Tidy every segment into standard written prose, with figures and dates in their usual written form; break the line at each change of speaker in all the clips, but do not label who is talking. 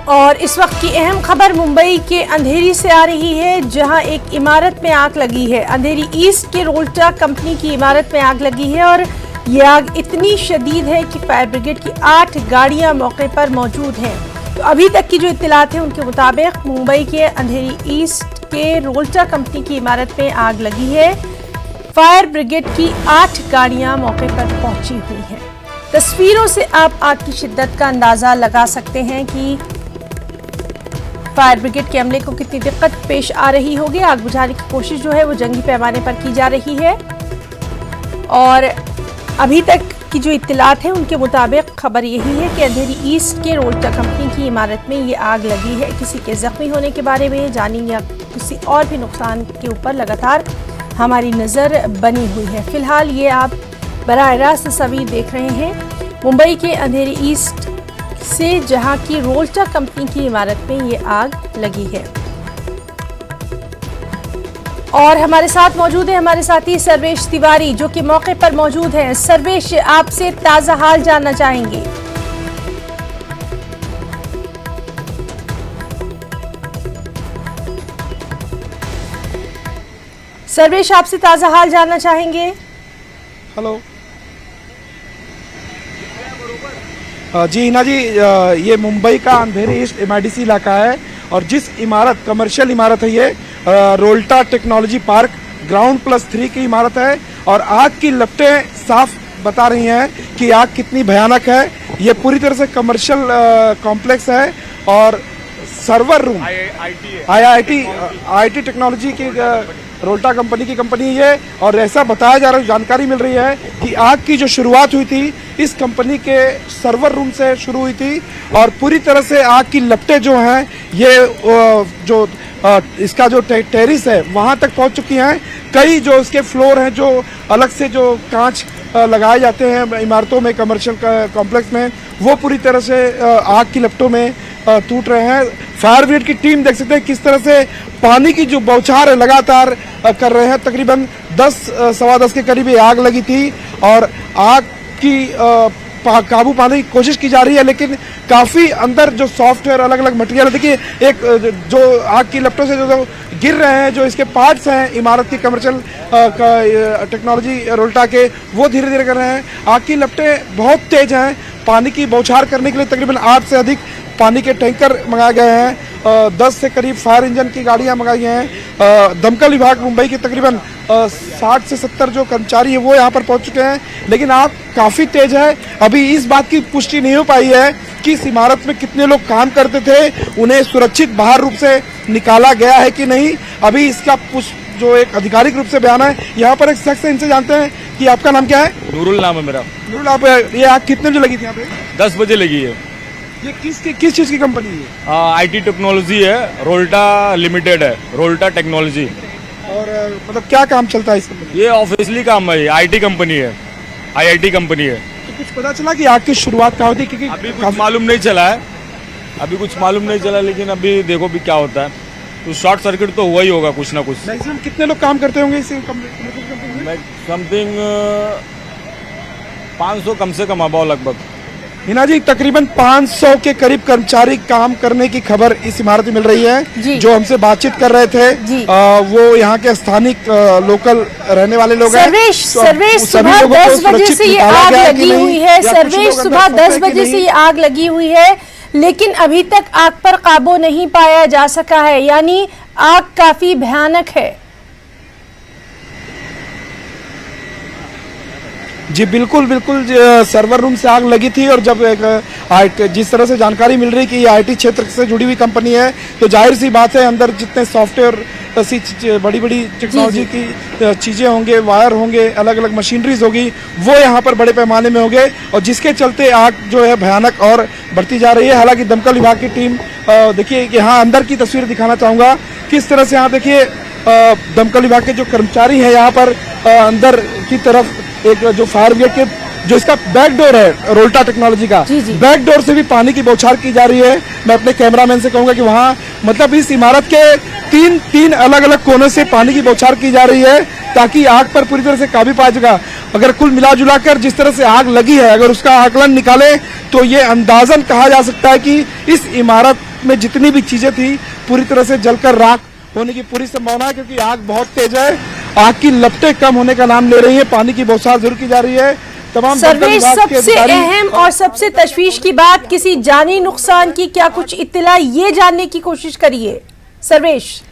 और इस वक्त की अहम खबर मुंबई के अंधेरी से आ रही है, जहां एक इमारत में आग लगी है। अंधेरी ईस्ट के रोल्टा कंपनी की इमारत में आग लगी है और ये आग इतनी शदीद है कि फायर ब्रिगेड की 8 गाड़ियां मौके पर मौजूद हैं। तो अभी तक की जो इत्तलात है उनके मुताबिक मुंबई के अंधेरी ईस्ट के रोल्टा कंपनी की इमारत में आग लगी है। फायर ब्रिगेड की 8 गाड़ियां मौके पर पहुंची हुई हैं। तस्वीरों से आप आग की शिद्दत का अंदाजा लगा सकते हैं कि फायर ब्रिगेड के अमले को कितनी दिक्कत पेश आ रही होगी। आग बुझाने की कोशिश जो है वो जंगी पैमाने पर की जा रही है और अभी तक की जो इत्तलात है उनके मुताबिक खबर यही है कि अंधेरी ईस्ट के रोल्टा कंपनी की इमारत में ये आग लगी है। किसी के जख्मी होने के बारे में, जानी या किसी और भी नुकसान के ऊपर लगातार हमारी नज़र बनी हुई है। फिलहाल ये आप बराह रास्त तस्वीर देख रहे हैं मुंबई के अंधेरी ईस्ट से, जहां की रोल्टा कंपनी की इमारत में ये आग लगी है। और हमारे साथ मौजूद है हमारे साथी सर्वेश तिवारी, जो कि मौके पर मौजूद हैं। सर्वेश, आपसे ताजा हाल जानना चाहेंगे। सर्वेश, आपसे ताजा हाल जानना चाहेंगे।
हेलो जी हिना जी, ये मुंबई का अंधेरी ईस्ट MIDC इलाका है और जिस इमारत, कमर्शियल इमारत है ये रोल्टा टेक्नोलॉजी पार्क ग्राउंड +3 की इमारत है और आग की लपटें साफ बता रही हैं कि आग कितनी भयानक है। ये पूरी तरह से कमर्शियल कॉम्प्लेक्स है और सर्वर रूम IIT टेक्नोलॉजी की रोल्टा कंपनी की कंपनी है और ऐसा बताया जा रहा है, जानकारी मिल रही है कि आग की जो शुरुआत हुई थी इस कंपनी के सर्वर रूम से शुरू हुई थी और पूरी तरह से आग की लपटें जो हैं ये जो इसका जो टेरिस है वहां तक पहुंच चुकी हैं। कई जो इसके फ्लोर हैं, जो अलग से जो कांच लगाए जाते हैं इमारतों में, कमर्शियल कॉम्प्लेक्स में, वो पूरी तरह से आग की लपटों में टूट रहे हैं। फायर ब्रिगेड की टीम देख सकते हैं किस तरह से पानी की जो बौछार है लगातार कर रहे हैं। तकरीबन 10-10:15 के करीब ये आग लगी थी और आग की काबू पाने की कोशिश की जा रही है, लेकिन काफी अंदर जो सॉफ्टवेयर, अलग अलग मटेरियल है। देखिए, एक जो आग की लपटों से जो गिर रहे हैं, जो इसके पार्ट्स हैं इमारत की कमर्शियल टेक्नोलॉजी रोल्टा के, वो धीरे धीरे कर रहे हैं। आग की लपटें बहुत तेज हैं। पानी की बौछार करने के लिए तकरीबन 8 से अधिक पानी के टैंकर मंगाए गए हैं। 10 से करीब फायर इंजन की गाड़ियां मंगाई हैं। दमकल विभाग मुंबई के तकरीबन 60 से 70 जो कर्मचारी है वो यहाँ पर पहुंच चुके हैं, लेकिन आग काफी तेज है। अभी इस बात की पुष्टि नहीं हो पाई है कि इस इमारत में कितने लोग काम करते थे, उन्हें सुरक्षित बाहर रूप से निकाला गया है कि नहीं। अभी इसका जो एक आधिकारिक रूप से बयान है। यहाँ पर एक शख्स है, इनसे जानते हैं कि आपका नाम क्या है।
नूरुल नाम है मेरा।
नूरुल, आप ये आग कितने बजे लगी थी यहाँ पे?
10 बजे लगी है।
ये किस चीज की कंपनी है?
IT टेक्नोलॉजी है, रोल्टा लिमिटेड है, रोल्टा टेक्नोलॉजी।
और मतलब क्या काम चलता है इस कंपनी?
ये ऑफिशियली काम है, IT कंपनी है, IIT कंपनी है।
तो कुछ पता चला कि आग की शुरुआत कहाँ होती? क्योंकि
अभी कुछ मालूम नहीं चला है, लेकिन अभी देखो भी क्या होता है। तो शॉर्ट सर्किट तो हुआ ही होगा कुछ ना कुछ।
मैक्सिमम कितने लोग काम करते होंगे इस कंपनी में?
समथिंग 500 कम से कम अबाव लगभग।
हिना जी, तकरीबन 500 के करीब कर्मचारी काम करने की खबर इस इमारत में मिल रही है। जो हमसे बातचीत कर रहे थे वो यहाँ के स्थानिक लोकल रहने वाले लोग हैं।
सर्वेश, सुबह 10 बजे से ये आग लगी हुई है। सर्वेश, सुबह 10 बजे से ये आग लगी हुई है, लेकिन अभी तक आग पर काबू नहीं पाया जा सका है, यानी आग काफी भयानक है।
जी बिल्कुल, सर्वर रूम से आग लगी थी और जब जिस तरह से जानकारी मिल रही कि ये IT क्षेत्र से जुड़ी हुई कंपनी है, तो जाहिर सी बात है अंदर जितने सॉफ्टवेयर सी बड़ी टेक्नोलॉजी की चीजें होंगे, वायर होंगे, अलग अलग मशीनरीज होगी, वो यहाँ पर बड़े पैमाने में होंगे और जिसके चलते आग जो है भयानक और बढ़ती जा रही है। हालांकि दमकल विभाग की टीम, देखिए यहाँ अंदर की तस्वीर दिखाना चाहूंगा किस तरह से। यहाँ देखिए दमकल विभाग के जो कर्मचारी हैं यहाँ पर अंदर की तरफ एक जो फायर ब्रिगेड के जो इसका बैक डोर है रोल्टा टेक्नोलॉजी का, बैक डोर से भी पानी की बौछार की जा रही है। मैं अपने कैमरामैन से कहूंगा कि वहां मतलब इस इमारत के तीन अलग अलग कोनों से पानी की बौछार की जा रही है ताकि आग पर पूरी तरह से काबू पाया जाएगा। अगर कुल मिला जुलाकर जिस तरह से आग लगी है, अगर उसका आकलन निकाले तो ये अंदाजन कहा जा सकता है कि इस इमारत में जितनी भी चीजें थी पूरी तरह से जलकर राख होने की पूरी संभावना है, क्योंकि आग बहुत तेज है। आग की लपटें कम होने का नाम ले रही है, पानी की बौछार जरूर की जा रही है। तमाम
सर्वेश, सबसे अहम और सबसे तशवीश की बात, किसी जानी नुकसान की क्या कुछ इत्तला, ये जानने की कोशिश करिए सर्वेश।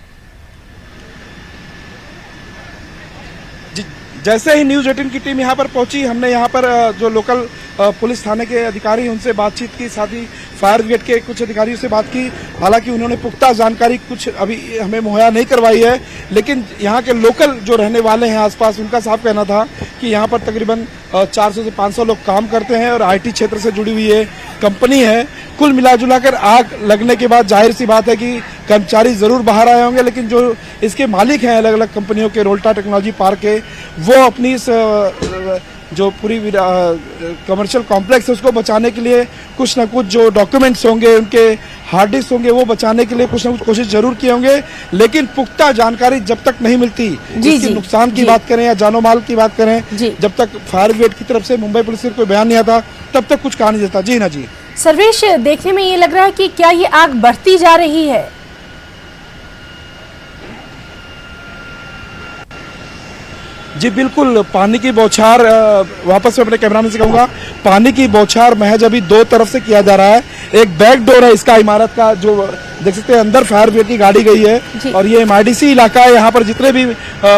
जैसे ही न्यूज 18 की टीम यहाँ पर पहुंची, हमने यहाँ पर जो लोकल पुलिस थाने के अधिकारी उनसे बातचीत की, साथ ही फायर ब्रिगेड के कुछ अधिकारियों से बात की। हालांकि उन्होंने पुख्ता जानकारी कुछ अभी हमें मुहैया नहीं करवाई है, लेकिन यहाँ के लोकल जो रहने वाले हैं आसपास, उनका साफ कहना था कि यहाँ पर तकरीबन 400 से 500 लोग काम करते हैं और आईटी क्षेत्र से जुड़ी हुई है कंपनी है। कुल मिलाजुलाकर आग लगने के बाद जाहिर सी बात है कि कर्मचारी जरूर बाहर आए होंगे, लेकिन जो इसके मालिक हैं अलग अलग कंपनियों के, रोल्टा टेक्नोलॉजी पार्क के, वो अपनी इस जो पूरी कमर्शियल कॉम्प्लेक्स है उसको बचाने के लिए कुछ ना कुछ जो डॉक्यूमेंट्स होंगे, उनके हार्ड डिस्क होंगे, वो बचाने के लिए कुछ ना कुछ कोशिश जरूर किए होंगे। लेकिन पुख्ता जानकारी जब तक नहीं मिलती, इसके नुकसान की बात करें या जानो माल की बात करें, जब तक फायर ब्रिगेड की तरफ से मुंबई पुलिस से कोई बयान नहीं आता, तब तक कुछ कहा नहीं जाता। जी ना जी
सर्वेश, देखने में ये लग रहा है कि क्या ये आग बढ़ती जा रही है?
जी बिल्कुल, पानी की बौछार, वापस मैं अपने कैमरामैन से कहूंगा, पानी की बौछार महज अभी दो तरफ से किया जा रहा है। एक बैक डोर है इसका इमारत का, जो देख सकते हैं अंदर फायर ब्रिगेड की गाड़ी गई है, और ये MIDC इलाका है। यहाँ पर जितने भी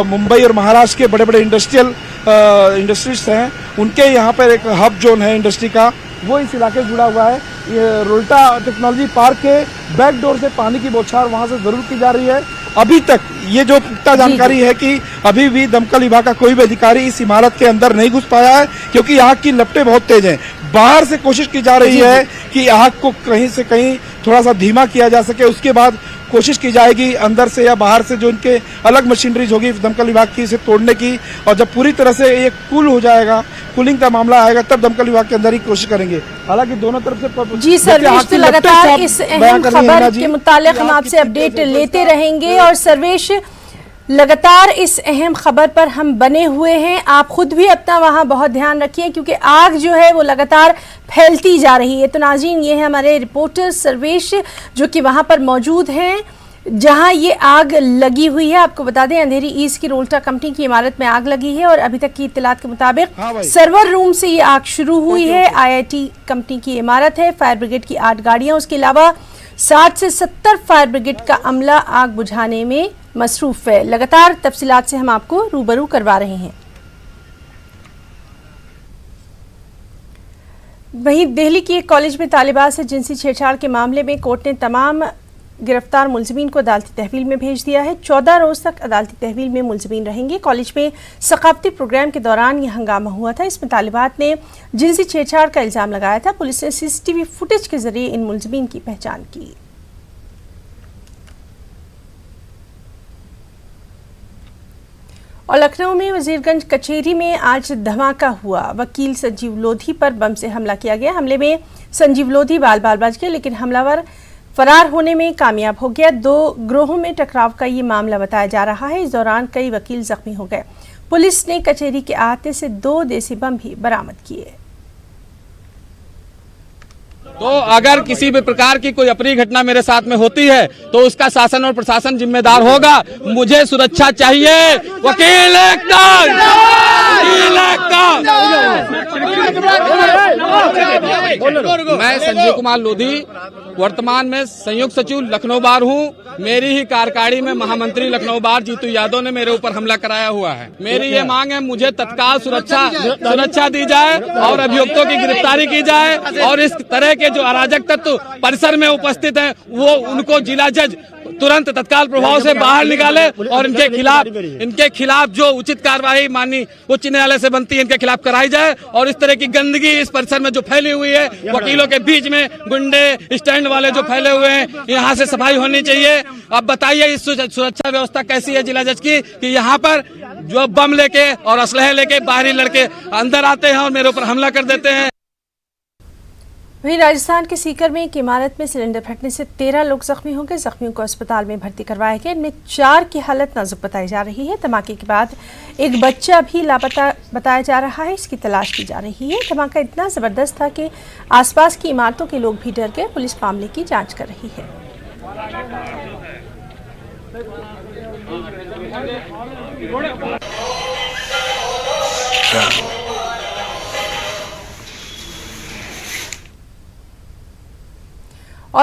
मुंबई और महाराष्ट्र के बड़े बड़े इंडस्ट्रीज हैं, उनके यहाँ पर एक हब जोन है इंडस्ट्री का, वो इस इलाके से जुड़ा हुआ है। ये रोल्टा टेक्नोलॉजी पार्क के बैक डोर से पानी की बौछार वहां से जरूर की जा रही है। अभी तक ये जो पुख्ता जानकारी है कि अभी भी दमकल विभाग का कोई भी अधिकारी इस इमारत के अंदर नहीं घुस पाया है, क्योंकि आग की लपटें बहुत तेज हैं। बाहर से कोशिश की जा रही है कि आग को कहीं से कहीं थोड़ा सा धीमा किया जा सके, उसके बाद कोशिश की जाएगी अंदर से या बाहर से जो इनके अलग मशीनरीज होगी दमकल विभाग की, इसे तोड़ने की। और जब पूरी तरह से ये कूल हो जाएगा, कूलिंग का मामला आएगा, तब दमकल विभाग के अंदर ही कोशिश करेंगे। हालांकि दोनों तरफ से
जी सर्वेश, तो लगातार इस अहम खबर के मुतालिक हम आपसे अपडेट लेते रहेंगे। और सर्वेश, लगातार इस अहम खबर पर हम बने हुए हैं, आप खुद भी अपना वहां बहुत ध्यान रखिए, क्योंकि आग जो है वो लगातार फैलती जा रही है। तो नाज़रीन, ये है हमारे रिपोर्टर सर्वेश जो कि वहां पर मौजूद हैं जहां ये आग लगी हुई है। आपको बता दें, अंधेरी ईस्ट की रोल्टा कंपनी की इमारत में आग लगी है और अभी तक की इत्तलात के मुताबिक सर्वर रूम से ये आग शुरू हुई है। IIT कंपनी की इमारत है, फायर ब्रिगेड की 8 गाड़ियां, उसके अलावा 60 से 70 फायर ब्रिगेड का अमला आग बुझाने में मसरूफ है। लगातार तफसीलात से हम आपको रूबरू करवा रहे हैं। वहीं दिल्ली की एक कॉलेज में तालिबात से जिनसी छेड़छाड़ के मामले में कोर्ट ने तमाम गिरफ्तार मुलजिमीन को अदालती तहवील में भेज दिया है। 14 रोज तक अदालती तहवील में मुलजिमीन रहेंगे। कॉलेज में सकाफती प्रोग्राम के दौरान यह हंगामा हुआ था। इसमें तालिबात ने जिनसी छेड़छाड़ का इल्जाम लगाया था। पुलिस ने CCTV फुटेज के जरिए इन मुलजिमीन की पहचान की। और लखनऊ में वजीरगंज कचहरी में आज धमाका हुआ। वकील संजीव लोधी पर बम से हमला किया गया। हमले में संजीव लोधी बाल बाल बच गए, लेकिन हमलावर फरार होने में कामयाब हो गया। 2 गिरोहों में टकराव का ये मामला बताया जा रहा है। इस दौरान कई वकील जख्मी हो गए। पुलिस ने कचहरी के अहाते से 2 देसी बम भी बरामद किए।
तो अगर किसी भी प्रकार की कोई अप्रिय घटना मेरे साथ में होती है तो उसका शासन और प्रशासन जिम्मेदार होगा। मुझे सुरक्षा चाहिए। वकील मैं संजीव कुमार लोधी, वर्तमान में संयुक्त सचिव लखनऊ बार हूँ। मेरी ही कार्यकारिणी में महामंत्री लखनऊ बार जीतू यादव ने मेरे ऊपर हमला कराया हुआ है। मेरी ये मांग है, मुझे तत्काल सुरक्षा दी जाए और अभियुक्तों की गिरफ्तारी की जाए, और इस तरह के जो अराजक तत्व परिसर में उपस्थित हैं वो उनको जिला जज तुरंत तत्काल प्रभाव से बाहर निकाले और इनके खिलाफ जो उचित कार्रवाई माननीय उच्च न्यायालय से बनती है इनके खिलाफ कराई जाए। और इस तरह की गंदगी इस परिसर में जो फैली हुई है, वकीलों के बीच में गुंडे स्टैंड वाले जो फैले हुए हैं, यहाँ से सफाई होनी चाहिए। अब बताइए इस सुरक्षा व्यवस्था कैसी है जिला जज की कि यहाँ पर जो बम लेके और असलहे लेके बाहरी लड़के अंदर आते हैं और मेरे ऊपर हमला कर देते हैं।
वहीं राजस्थान के सीकर में एक इमारत में सिलेंडर फटने से 13 लोग जख्मी हो गए। जख्मियों को अस्पताल में भर्ती करवाया गया। इनमें 4 की हालत नाजुक बताई जा रही है। धमाके के बाद एक बच्चा भी लापता बताया जा रहा है। इसकी तलाश की जा रही है। धमाका इतना जबरदस्त था कि आसपास की इमारतों के लोग भी डर गए। पुलिस मामले की जांच कर रही है। और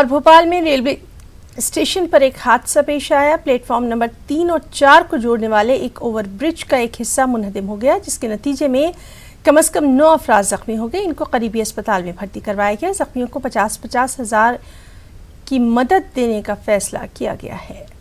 भोपाल में रेलवे स्टेशन पर एक हादसा पेश आया। प्लेटफॉर्म नंबर 3 और 4 को जोड़ने वाले एक ओवरब्रिज का एक हिस्सा मुनहदिम हो गया, जिसके नतीजे में कम से कम 9 अफराद जख्मी हो गए। इनको करीबी अस्पताल में भर्ती करवाया गया। जख्मियों को 50-50 हज़ार की मदद देने का फैसला किया गया है।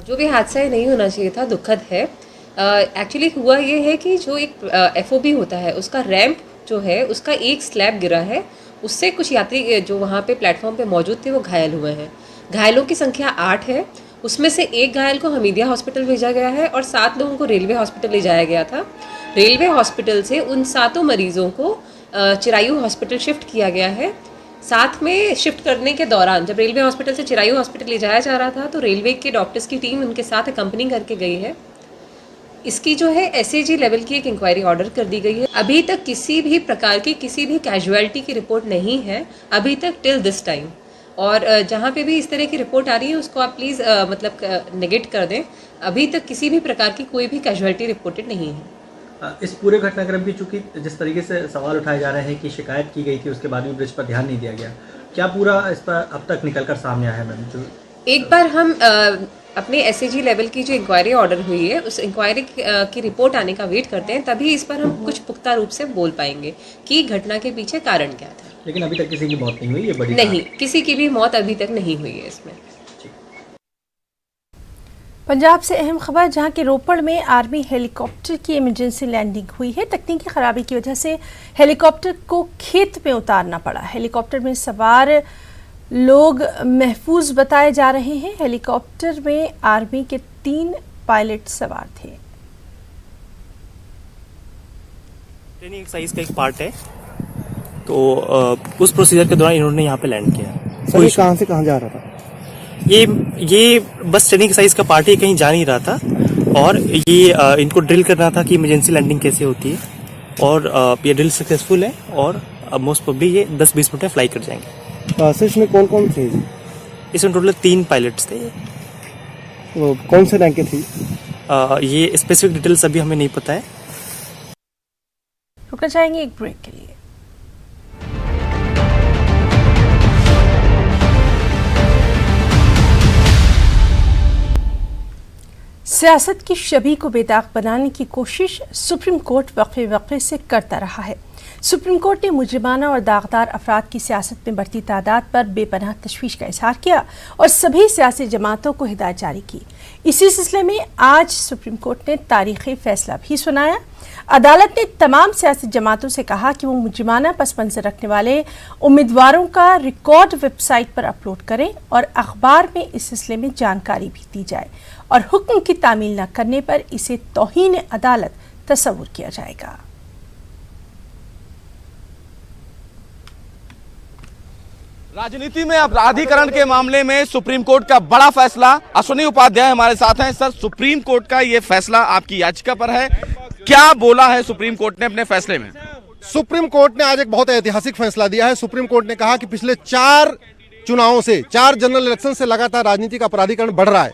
जो भी हादसा नहीं होना चाहिए था, दुखद है। एक्चुअली हुआ ये है कि जो एक एफओबी होता है उसका रैंप जो है उसका एक स्लैब गिरा है, उससे कुछ यात्री जो वहाँ पे प्लेटफॉर्म पे मौजूद थे वो घायल हुए हैं। घायलों की संख्या 8 है, उसमें से एक घायल को हमीदिया हॉस्पिटल भेजा गया है और 7 लोगों को रेलवे हॉस्पिटल ले जाया गया था। रेलवे हॉस्पिटल से उन 7 मरीजों को चिरायू हॉस्पिटल शिफ्ट किया गया है। साथ में शिफ्ट करने के दौरान जब रेलवे हॉस्पिटल से चिरायू हॉस्पिटल ले जाया जा रहा था तो रेलवे के डॉक्टर्स की टीम उनके साथ अकम्पनी करके गई है। इसकी जो है एसएजी लेवल की एक इंक्वायरी ऑर्डर कर दी गई है। अभी तक किसी भी प्रकार की किसी भी कैजुअलिटी की रिपोर्ट नहीं है अभी तक टिल दिस टाइम। और जहाँ पे भी इस तरह की रिपोर्ट आ रही है उसको आप प्लीज़ नेगेट कर दें। अभी तक किसी भी प्रकार की कोई भी कैजुअलिटी रिपोर्टेड नहीं है।
इस पूरे घटनाक्रम की चूंकि जिस तरीके से सवाल उठाए जा रहे हैं कि शिकायत की गई थी उसके बाद भी ब्रिज पर ध्यान नहीं दिया गया, क्या पूरा इस पर अब तक निकल कर सामने आया है मैम? जो
एक बार हम अपने एसएजी लेवल की जो इंक्वायरी ऑर्डर हुई है उस इंक्वायरी की रिपोर्ट आने का वेट करते हैं, तभी इस पर हम कुछ पुख्ता रूप से बोल पाएंगे कि घटना के पीछे कारण क्या था।
लेकिन अभी तक किसी की मौत नहीं हुई, ये बड़ी
नहीं, किसी की भी मौत अभी तक नहीं हुई है इसमें।
पंजाब से अहम खबर, जहां के रोपड़ में आर्मी हेलीकॉप्टर की इमरजेंसी लैंडिंग हुई है। तकनीकी खराबी की वजह से हेलीकॉप्टर को खेत में उतारना पड़ा। हेलीकॉप्टर में सवार लोग महफूज बताए जा रहे हैं। हेलीकॉप्टर में आर्मी के 3 पायलट सवार थे।
ट्रेनिंग एक्सरसाइज का एक पार्ट है, तो उस प्रोसीजर के दौरान इन्होंने यहाँ पे लैंड किया।
सर ये कहाँ से कहाँ जा रहा था?
ये बस ट्रेनिंग एक्सरसाइज का पार्ट है, कहीं जा नहीं रहा था और ये इनको ड्रिल करना था कि इमरजेंसी लैंडिंग कैसे होती है। और ये ड्रिल सक्सेसफुल है और मोस्ट प्रोबेबली ये 10-20 मिनट में फ्लाई कर जाएंगे।
सर इसमें कौन कौन थे?
इसमें टोटल 3 पायलट्स थे।
कौन से रैंक के थे?
ये स्पेसिफिक डिटेल्स अभी हमें नहीं पता है।
रुकना चाहेंगे एक ब्रेक के लिए। सियासत की छवि को बेदाग बनाने की कोशिश सुप्रीम कोर्ट वक्फे से करता रहा है। सुप्रीम कोर्ट ने मुजरिमाना और दागदार अफराद की सियासत में बढ़ती तादाद पर बेपनाह तशवीश का इजहार किया और सभी सियासी जमातों को हिदायत जारी की। इसी सिलसिले में आज सुप्रीम कोर्ट ने तारीखी फैसला भी सुनाया। अदालत ने तमाम सियासी जमातों से कहा कि वो मुजरिमाना पस मंजर रखने वाले उम्मीदवारों का रिकॉर्ड वेबसाइट पर अपलोड करें और अखबार में इस सिलसिले में जानकारी भी दी जाए और हुक्म की तामील न करने पर इसे तौहीन अदालत तस्वुर किया जाएगा।
राजनीति में अपराधीकरण के मामले में सुप्रीम कोर्ट का बड़ा फैसला। अश्विनी उपाध्याय हमारे साथ हैं। सर, सुप्रीम कोर्ट का ये फैसला आपकी याचिका पर है, क्या बोला है सुप्रीम कोर्ट ने अपने फैसले में?
सुप्रीम कोर्ट ने आज एक बहुत ऐतिहासिक फैसला दिया है। सुप्रीम कोर्ट ने कहा कि पिछले 4 चुनावों से, 4 जनरल इलेक्शन से लगातार राजनीतिक अपराधीकरण बढ़ रहा है,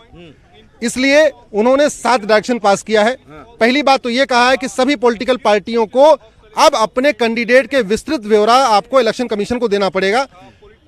इसलिए उन्होंने 7 डायरेक्शन पास किया है। पहली बात तो यह कहा है कि सभी पॉलिटिकल पार्टियों को अब अपने कैंडिडेट के विस्तृत ब्यौरा आपको इलेक्शन कमीशन को देना पड़ेगा।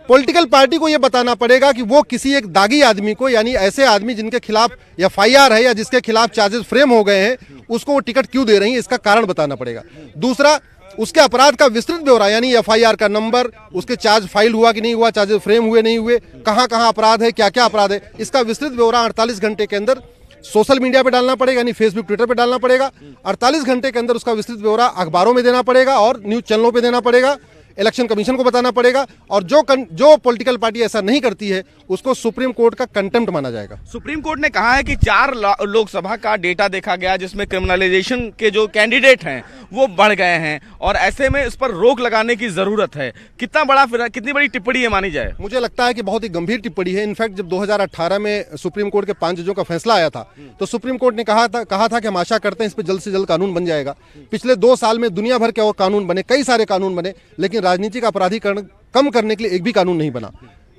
पॉलिटिकल पार्टी को यह बताना पड़ेगा कि वो किसी एक दागी आदमी को, यानी ऐसे आदमी जिनके खिलाफ एफआईआर है या जिसके खिलाफ चार्जेस फ्रेम हो गए हैं, उसको वो टिकट क्यों दे रही है, इसका कारण बताना पड़ेगा। दूसरा, उसके अपराध का विस्तृत ब्यौरा, यानी एफआईआर का नंबर, उसके चार्ज फाइल हुआ कि नहीं हुआ, चार्जेस फ्रेम हुए नहीं हुए, कहां कहां अपराध है, क्या क्या अपराध है, इसका विस्तृत ब्यौरा 48 घंटे के अंदर सोशल मीडिया पे डालना पड़ेगा, यानी फेसबुक ट्विटर पे डालना पड़ेगा। 48 घंटे के अंदर उसका विस्तृत ब्यौरा अखबारों में देना पड़ेगा और न्यूज चैनलों पे देना पड़ेगा। इलेक्शन कमीशन को बताना पड़ेगा, और जो पॉलिटिकल पार्टी ऐसा नहीं करती है उसको सुप्रीम कोर्ट का कंटेम्प्ट माना जाएगा।
सुप्रीम कोर्ट ने कहा है कि 4 लोकसभा का डेटा देखा गया जिसमें क्रिमिनलाइजेशन के जो कैंडिडेट हैं वो बढ़ गए हैं और ऐसे में इस पर रोक लगाने की जरूरत है। कितनी बड़ी टिप्पणी ये मानी जाए?
मुझे लगता है कि बहुत ही गंभीर टिप्पणी है। इनफैक्ट जब 2018 में सुप्रीम कोर्ट के 5 जजों का फैसला आया था तो सुप्रीम कोर्ट ने कहा था कि हम आशा करते हैं इस पर जल्द से जल्द कानून बन जाएगा। पिछले 2 साल में दुनिया भर के और कानून बने, कई सारे कानून बने, लेकिन राजनीतिक अपराधीकरण कम करने के लिए एक भी कानून नहीं बना।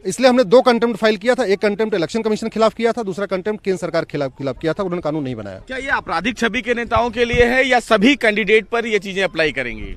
इसलिए हमने 2 कंटेम्प्ट फाइल किया था। एक कंटेम्प्ट इलेक्शन कमीशन के खिलाफ किया था, दूसरा कंटेम्प्ट केंद्र सरकार के खिलाफ किया था। उन्होंने कानून नहीं बनाया।
क्या ये आपराधिक छवि के नेताओं के लिए है या सभी कैंडिडेट पर ये चीजें अप्लाई करेंगी?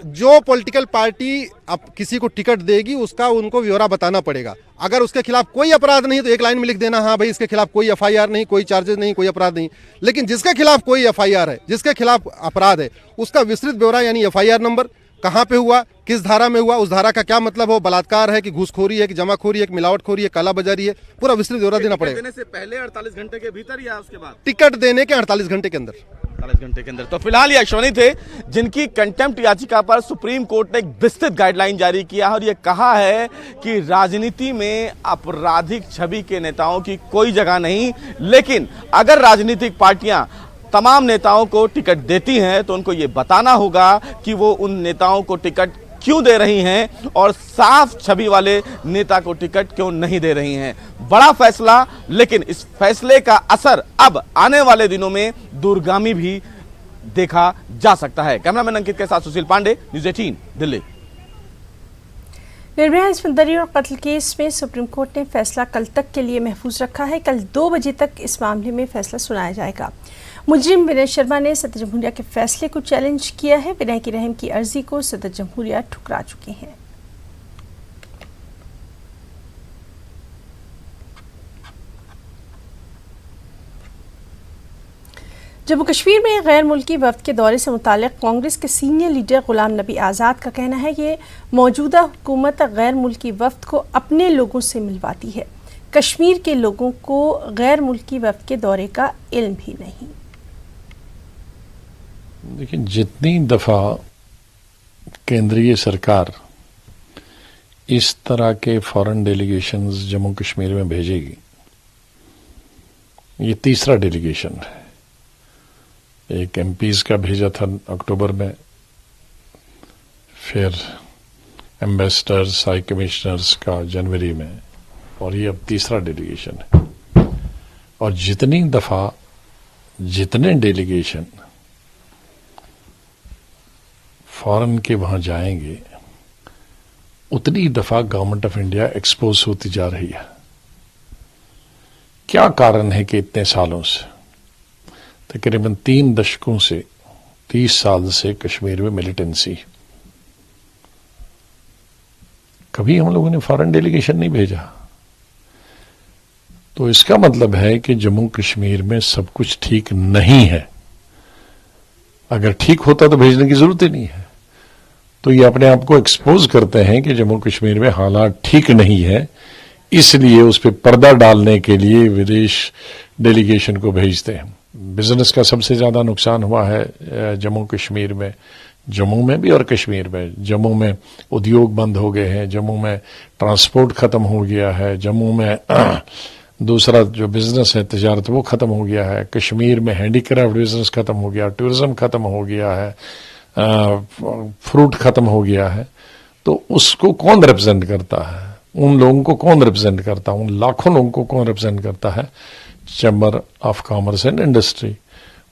जो पॉलिटिकल पार्टी अब किसी को टिकट देगी उसका उनको ब्यौरा बताना पड़ेगा। अगर उसके खिलाफ कोई अपराध नहीं तो एक लाइन में लिख देना, हाँ भाई इसके खिलाफ कोई एफआईआर नहीं, कोई चार्जेस नहीं, कोई अपराध नहीं। लेकिन जिसके खिलाफ कोई एफआईआर है, जिसके खिलाफ अपराध है, उसका विस्तृत ब्यौरा यानी एफआईआर नंबर, कहां पे हुआ, किस धारा में हुआ, उस धारा का क्या मतलब हो, बलात्कार है कि घूसखोरी है कि जमाखोरी है कि मिलावटखोरी है, कालाबाजारी है, पूरा विस्तृत ब्यौरा देना पड़ेगा।
देने से पहले 48 घंटे के भीतर या उसके बाद?
टिकट देने के 48 घंटे के अंदर।
48 घंटे के अंदर। तो फिलहाल ये अश्वनी थे जिनकी कंटेम्प्ट याचिका पर सुप्रीम कोर्ट ने एक विस्तृत गाइडलाइन जारी किया है और ये कहा है कि राजनीति में आपराधिक छवि के नेताओं की कोई जगह नहीं, लेकिन अगर राजनीतिक पार्टियां तमाम नेताओं को टिकट देती हैं तो उनको ये बताना होगा कि वो उन नेताओं को टिकट क्यों दे रही हैं और साफ छवि वाले नेता को टिकट क्यों नहीं दे रही हैं। बड़ा फैसला, लेकिन इस फैसले का असर अब आने वाले दिनों में दूरगामी भी देखा जा सकता है। कैमरामैन अंकित के साथ सुशील पांडे, न्यूज़ 18 दिल्ली।
निर्भया इस्मंदरी और कत्ल केस में सुप्रीम कोर्ट ने फैसला कल तक के लिए महफूज रखा है। कल 2 बजे तक इस मामले में फैसला सुनाया जाएगा। मुजरिम विनय शर्मा ने सदर जमहूरिया के फैसले को चैलेंज किया है। विनय की रहम की अर्जी को सदर जमहूरिया ठुकरा चुके हैं। जम्मू कश्मीर में गैर मुल्की वफ्द के दौरे से मुताल्लिक कांग्रेस के सीनियर लीडर गुलाम नबी आज़ाद का कहना है कि मौजूदा हुकूमत गैर मुल्की वफ्द को अपने लोगों से मिलवाती है। कश्मीर के लोगों को गैर मुल्की वफ्द के दौरे का इल्म भी नहीं।
देखिए, जितनी दफ़ा केंद्रीय सरकार इस तरह के फॉरेन डेलीगेशंस जम्मू कश्मीर में भेजेगी, ये तीसरा डेलीगेशन है। एक एमपीज का भेजा था अक्टूबर में, फिर एम्बेसडर्स, हाई कमिश्नर्स का जनवरी में, और ये अब तीसरा डेलीगेशन है। और जितनी दफा जितने डेलीगेशन फॉरेन के वहां जाएंगे उतनी दफा गवर्नमेंट ऑफ इंडिया एक्सपोज होती जा रही है। क्या कारण है कि इतने सालों से, तकरीबन 3 दशकों से, 30 साल से कश्मीर में मिलिटेंसी, कभी हम लोगों ने फॉरेन डेलीगेशन नहीं भेजा। तो इसका मतलब है कि जम्मू कश्मीर में सब कुछ ठीक नहीं है। अगर ठीक होता तो भेजने की जरूरत ही नहीं है। तो ये अपने आप को एक्सपोज करते हैं कि जम्मू कश्मीर में हालात ठीक नहीं है, इसलिए उस पर पर्दा डालने के लिए विदेश डेलीगेशन को भेजते हैं। बिजनेस का सबसे ज्यादा नुकसान हुआ है जम्मू कश्मीर में, जम्मू में भी और कश्मीर में। जम्मू में उद्योग बंद हो गए हैं, जम्मू में ट्रांसपोर्ट खत्म हो गया है, जम्मू में दूसरा जो बिजनेस है तिजारत वो खत्म हो गया है, कश्मीर में हैंडीक्राफ्ट बिजनेस खत्म हो गया, टूरिज्म खत्म हो गया है, फ्रूट खत्म हो गया है। तो उसको कौन रिप्रेजेंट करता है? उन लोगों को कौन रिप्रेजेंट करता है? उन लाखों लोगों को कौन रिप्रेजेंट करता है? Chamber of commerce and industry.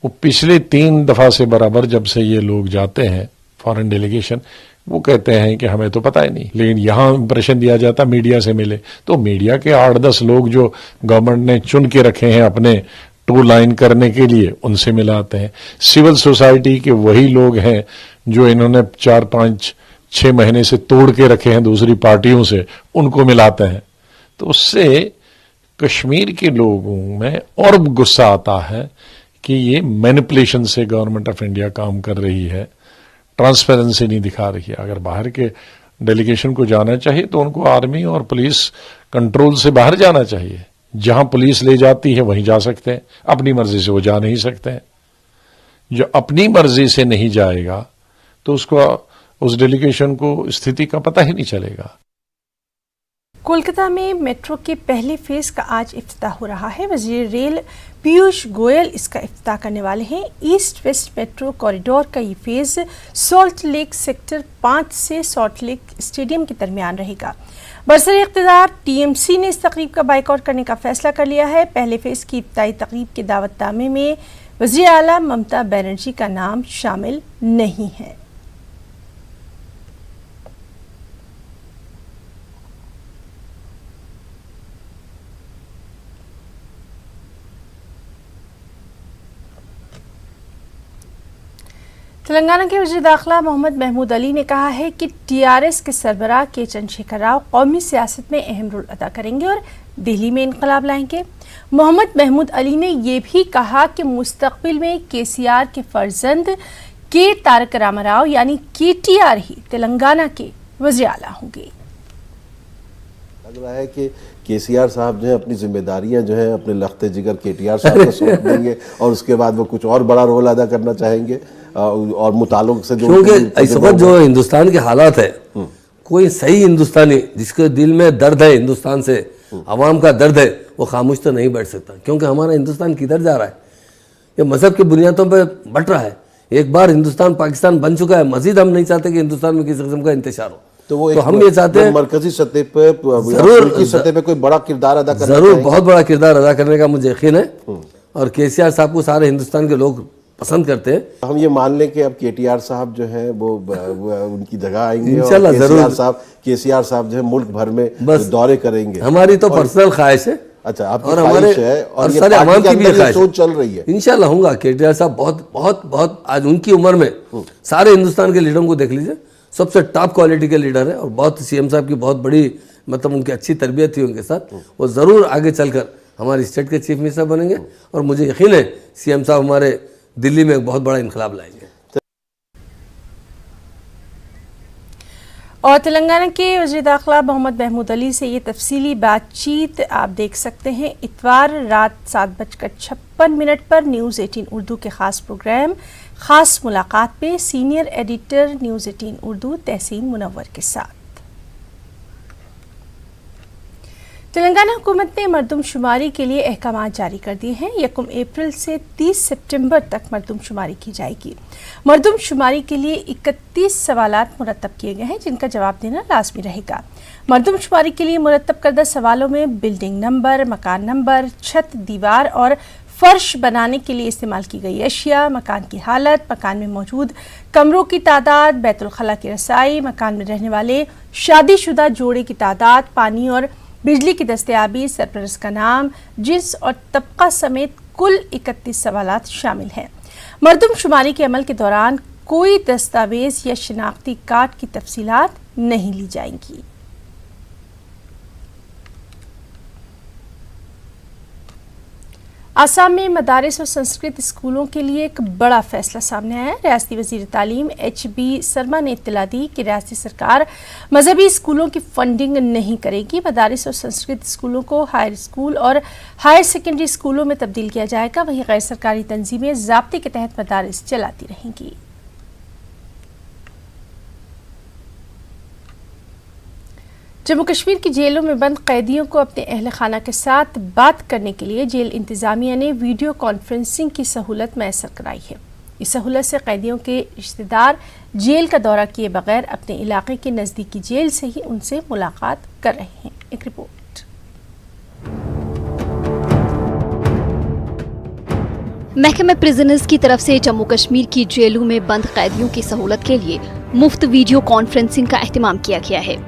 वो पिछले 3 दफा से बराबर जब से ये लोग जाते हैं फॉरेन डेलीगेशन, वो कहते हैं कि हमें तो पता ही नहीं, लेकिन यहां इंप्रेशन दिया जाता मीडिया से मिले। तो मीडिया के 8-10 लोग जो गवर्नमेंट ने चुन के रखे हैं अपने टू लाइन करने के लिए, उनसे मिलाते हैं। सिविल सोसाइटी के वही लोग हैं जो इन्होंने 4-5-6 महीने से तोड़ के रखे हैं दूसरी पार्टियों से, उनको मिलाते हैं। तो उससे कश्मीर के लोगों में और गुस्सा आता है कि ये मैनिपुलेशन से गवर्नमेंट ऑफ इंडिया काम कर रही है, ट्रांसपेरेंसी नहीं दिखा रही है। अगर बाहर के डेलीगेशन को जाना चाहिए तो उनको आर्मी और पुलिस कंट्रोल से बाहर जाना चाहिए। जहां पुलिस ले जाती है वहीं जा सकते हैं, अपनी मर्जी से वो जा नहीं सकते हैं। जो अपनी मर्जी से नहीं जाएगा तो उसको उस डेलीगेशन को स्थिति का पता ही नहीं चलेगा।
कोलकाता में मेट्रो के पहले फेज का आज इफ्तिताह हो रहा है। वजीर रेल पीयूष गोयल इसका इफ्तिताह करने वाले हैं। ईस्ट वेस्ट मेट्रो कॉरिडोर का ये फेज सॉल्ट लेक सेक्टर 5 से सॉल्ट लेक स्टेडियम के दरमियान रहेगा। बरसर इख्तियार टीएमसी ने इस तकरीब का बाइकआउट करने का फैसला कर लिया है। पहले फेज की इब्तदाई तकरीब के दावतनामे में वज़ीर आला ममता बनर्जी का नाम शामिल नहीं है। तेलंगाना के वज़ीर दाखिला मोहम्मद महमूद अली ने कहा है कि टीआरएस के सरबराह के चंद्रशेखर राव कौमी सियासत में अहम रोल अदा करेंगे और दिल्ली में इनकलाब लाएंगे। मोहम्मद महमूद अली ने यह भी कहा कि मुस्तकबिल में केसीआर के फर्जंद के तारक रामाराव यानी केटीआर ही तेलंगाना के वज़ीर आला होंगे।
लग रहा है कि केसीआर साहब जो है अपनी जिम्मेदारियां जो है अपने लख्ते जिगर केटीआर साहब को सौंप देंगे और उसके बाद वो कुछ और बड़ा रोल अदा करना चाहेंगे और मुताल्लिक से जो,
क्योंकि इस वक्त जो हिंदुस्तान के हालात है, कोई सही हिंदुस्तानी जिसके दिल में दर्द है हिंदुस्तान से, आवाम का दर्द है, वो खामोश तो नहीं बैठ सकता। क्योंकि हमारा हिंदुस्तान किधर जा रहा है, ये मजहब की बुनियादों पर बट रहा है। एक बार हिंदुस्तान पाकिस्तान बन चुका है, मजीद हम नहीं चाहते कि हिंदुस्तान में किसी किस्म का इंतशार हो।
तो
हम ये चाहते हैं
मरकजी सतह पे, जरूर सतह पे कोई बड़ा किरदार अदा करना,
जरूर बहुत बड़ा किरदार अदा करने का मुझे यकीन है और केसीआर साहब को सारे हिंदुस्तान के लोग पसंद करते हैं।
हम ये मान लें कि अब केटीआर साहब जो है वो उनकी जगह आएंगे
इंशाल्लाह जरूर।
केसीआर साहब जो है मुल्क भर में दौरे करेंगे।
हमारी तो पर्सनल ख्वाहिश है।
अच्छा,
और हमारे
है
और सारे आवाम की भी ख्वाहिश
सोच चल रही है।
इंशाल्लाह होगा। केटीआर साहब बहुत बहुत बहुत आज उनकी उम्र में सारे हिंदुस्तान के लीडरों को देख लीजिए, सबसे टॉप क्वालिटी के लीडर है और बहुत सीएम साहब की बहुत बड़ी मतलब उनकी अच्छी तरबियत थी उनके साथ। वो ज़रूर आगे चलकर हमारे स्टेट के चीफ मिनिस्टर बनेंगे और मुझे यकीन है सीएम साहब हमारे दिल्ली में एक बहुत बड़ा इनकलाब लाएंगे।
और तेलंगाना के वज़ीर दाखिला मोहम्मद महमूद अली से ये तफसीली बातचीत आप देख सकते हैं इतवार रात 7:56 पर न्यूज़ 18 उर्दू के ख़ास प्रोग्राम ख़ास मुलाकात में सीनियर एडिटर न्यूज़ 18 उर्दू तहसीन मुनव्वर के साथ। तेलंगाना हुकूमत ने मरदमशुमारी के लिए अहकाम जारी कर दिए हैं। 1 अप्रैल से 30 सितंबर तक मरदमशुमारी की जाएगी। मरदमशुमारी के लिए 31 सवालात मुरतब किए गए हैं जिनका जवाब देना लाजमी रहेगा। मरदमशुमारी के लिए मुरतब करदा सवालों में बिल्डिंग नंबर, मकान नंबर, छत, दीवार और फर्श बनाने के लिए इस्तेमाल की गई अशिया, मकान की हालत, मकान में मौजूद कमरों की तादाद, बैतुल खला की रसाई, मकान में रहने वाले शादीशुदा जोड़े की तादाद, पानी और बिजली की दस्तयाबी, सरपरस्त का नाम, जिन्स और तबका समेत कुल 31 सवालात शामिल हैं। मरदमशुमारी के अमल के दौरान कोई दस्तावेज या शिनाख्ती कार्ड की तफसीलात नहीं ली जाएंगी। आसाम में मदारिस और संस्कृत स्कूलों के लिए एक बड़ा फैसला सामने आया है। रियासती वजीर तालीम HB शर्मा ने इत्तला दी कि रियासती सरकार मजहबी स्कूलों की फंडिंग नहीं करेगी। मदारिस और संस्कृत स्कूलों को हायर स्कूल और हायर सेकेंडरी स्कूलों में तब्दील किया जाएगा। वहीं गैर सरकारी तंजीमें ज़ाब्ते के तहत मदारिस चलाती रहेंगी। जम्मू कश्मीर की जेलों में बंद कैदियों को अपने अहल खाना के साथ बात करने के लिए जेल इंतज़ामिया ने वीडियो कॉन्फ्रेंसिंग की सहूलत मैसर कराई है। इस सहूलत से कैदियों के रिश्तेदार जेल का दौरा किए बगैर अपने इलाके के नज़दीकी जेल से ही उनसे मुलाकात कर रहे हैं। एक रिपोर्ट।
महकमा प्रिजनर्स की तरफ से जम्मू कश्मीर की जेलों में बंद कैदियों की सहूलत के लिए मुफ्त वीडियो कॉन्फ्रेंसिंग का अहतमाम किया गया है।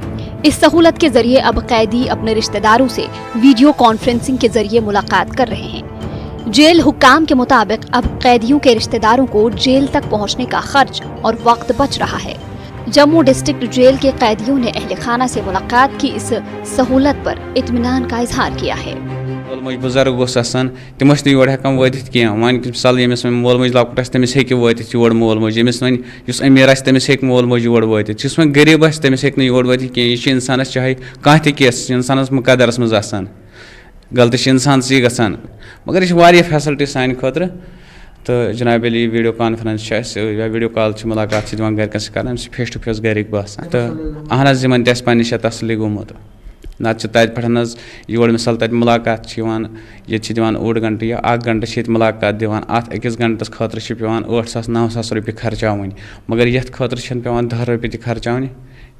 इस सहूलत के जरिए अब कैदी अपने रिश्तेदारों से वीडियो कॉन्फ्रेंसिंग के जरिए मुलाकात कर रहे हैं। जेल हुक्काम के मुताबिक अब कैदियों के रिश्तेदारों को जेल तक पहुंचने का खर्च और वक्त बच रहा है। जम्मू डिस्ट्रिक्ट जेल के कैदियों ने अहल खाना से मुलाकात की इस सहूलत पर इत्मीनान का इजहार किया है।
मोल बुजुर्ग तम योर हेकान वातित कह वन मिसाल यमिस मोल मोज लकुट तमिस हे वातित योर मोल मोज यमिस वन अमीर तमिस हे मोल मोज योर वातित वन गरीब तमिस हे योर वातित कह यह इंसानस चाहे कह केस इंसानस मुकदरस मज गलती इंसान सी गसान मगर यह फैसिलिटी सान खुद तो जनाब अली वीडियो कॉन्फ्रेंस या वीडियो कॉल मुलाकात दिवान गरकन कर फेस टू फेस गरिक बसान तो अहन इन पे तसली गोमुत नत पे योर मिसाल तक मुलाकात ये ओड घंटे या 1 घंटे मुलाकात दिवान अत 1 घंटस खतर 8,000-9,000 रुपये खर्चावन मगर ये खतर पे 10 रुपये तक खर्चावन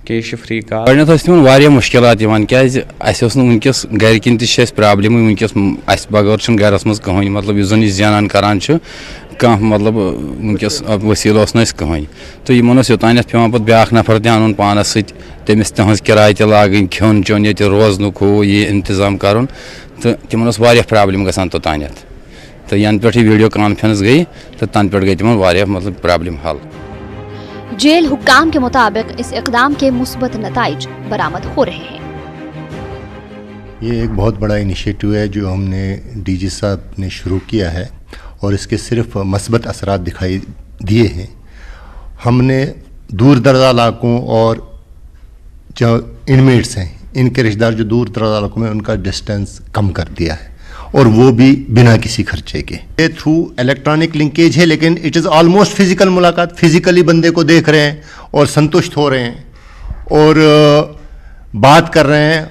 कि फ्री कॉल
गो मुश्किल वनकस गर कन प्रॉब्लम वनकस बगैर गरस मज कहें मतलब जन जानान करान कह मतलब वनकस वसील कहें तो इन योतान पे पे ब्या नफर तन पानस तमिस तहज किराय तगन खोन चोन ये रोजन हो ये इंतजाम कर तो तिम प्रॉब्लम गसान तोतान तो यन पे वीडियो कॉन्फ्रेंस गई तो तन पे गई तिम मतलब प्रॉब्लम हल।
जेल हुक्काम के मुताबिक इस इकदाम के मुस्बत नताइज बरामद हो रहे हैं।
ये एक बहुत बड़ा इनिशिएटिव है जो हमने डीजी साहब ने शुरू किया है और इसके सिर्फ मस्बत असरात दिखाई दिए हैं। हमने दूर दराज इलाकों और जो इनमेट्स हैं इनके रिश्तेदार जो दूर दराज इलाकों में उनका डिस्टेंस कम कर दिया है और वो भी बिना किसी खर्चे के। ये थ्रू इलेक्ट्रॉनिक लिंकेज है लेकिन इट इज़ ऑलमोस्ट फिजिकल मुलाकात, फिजिकली बंदे को देख रहे हैं और संतुष्ट हो रहे हैं और बात कर रहे हैं।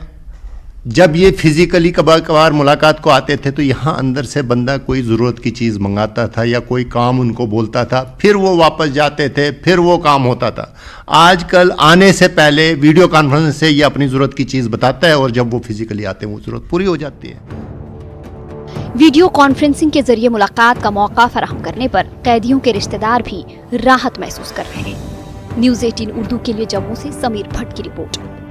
जब ये फिजिकली कभार मुलाकात को आते थे तो यहाँ अंदर से बंदा कोई ज़रूरत की चीज़ मंगाता था या कोई काम उनको बोलता था, फिर वो वापस जाते थे, फिर वो काम होता था। आजकल आने से पहले वीडियो कॉन्फ्रेंस से ये अपनी ज़रूरत की चीज़ बताता है और जब वो फिजिकली आते हैं वो ज़रूरत पूरी हो जाती है।
वीडियो कॉन्फ्रेंसिंग के जरिए मुलाकात का मौका फराहम करने पर कैदियों के रिश्तेदार भी राहत महसूस कर रहे हैं। न्यूज़ 18 उर्दू के लिए जम्मू से समीर भट्ट की रिपोर्ट।